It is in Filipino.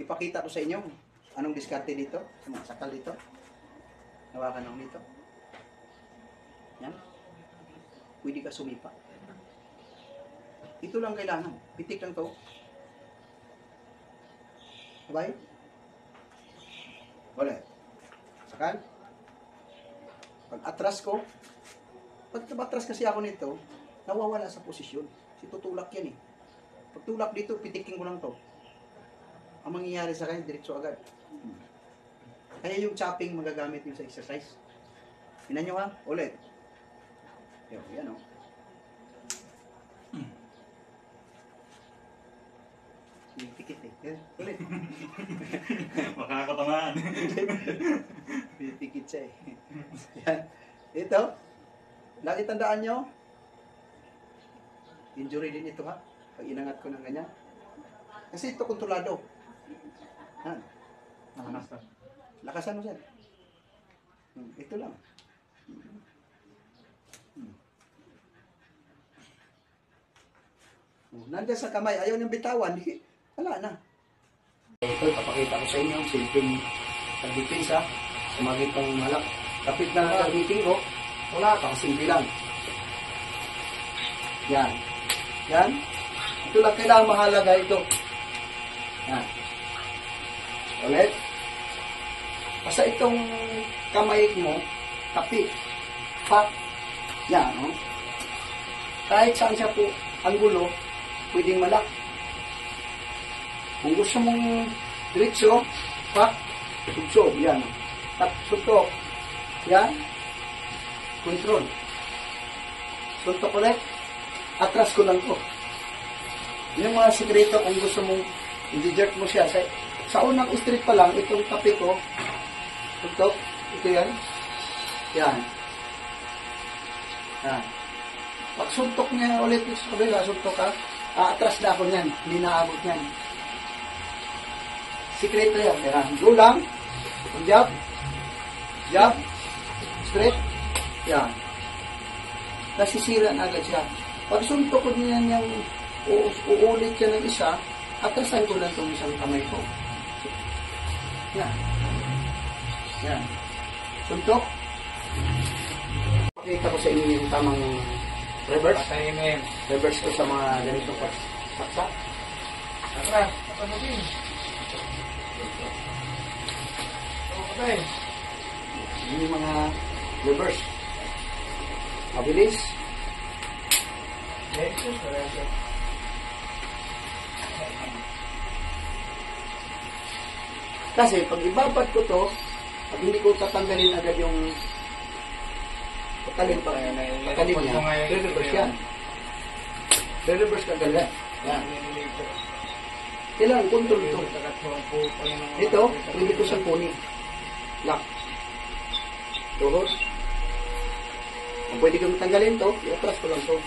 ipakita ko sa inyo anong diskarte dito, sa mga sakal dito. Hawakan ako dito. Yan. Pwede ka sumipa. Ito lang kailangan. Pitik lang to. Sabay. Wala. Sakal. Pag atras ko, pag atras kasi ako nito, nawawala sa posisyon. Kasi tutulak yan eh. Pag tulak dito, pitikin ko lang to. Ang mangyayari sa kanya, diretso agad. Kaya yung chopping magagamit yun sa exercise. Hinan nyo ha, ulit. Yan o. Pikit eh. Yan, ulit. Makakatamaan. Pikit siya eh. Yan. Ito. Lagi tandaan nyo. Injury din ito ha. Pag inangat ko ng ganyan. Kasi ito kontrolado. Yan. Nakanas. Lakasan mo siya. Ito lang. Nandiyan sa kamay, ayaw niyang bitawan, wala na. Ito, papakita ko sa inyo, simpleng pagdepensa sa mga itong malak. Kapit na gamitin ko, wala pa, simple lang. Yan. Yan. Ito lang kailangan mahalaga ito. Yan. Ulit. Basta itong kamay mo, kapit. Pak. Yan, no? Kahit saan siya po ang gulo, pwedeng malak. Kung gusto mong diretso, pak, subsob, yan. Tap, suntok, yan. Control. Suntok ulit. Atras ko lang to. Yung mga sikreto, kung gusto mong i-jerk mo siya, sa unang street pa lang, itong kape ko, suntok, ito yan. Yan. Yan. Pag suntok niya ulit sa kabila, suntok ka, atras na ako niyan, hindi naabot niyan. Sikreto yan. Yan. Go lang. Jab. Jab. Straight. Yan. Nasisira na agad siya. Pag suntok ko niyan yung uulit siya ng isa, atrasan ko lang itong isang kamay ko. Yan. Yan. Suntok. Pakita ko sa inyo yung tamang reverse. Reverse ko sa mga ganito paksa. Atras. Atras din. Okay. Yun yung mga reverse. Mabilis. Kasi pag ibabad ko to, pag hindi ko tatanggalin agad yung patalim niya, re-reverse yan. Re-reverse ka agad. Yan. Kailangan control ito. Ito, pwede ko siyang kunin. Lock. Tuhod. Kung pwede ko matanggalin to, i-atras ko lang to.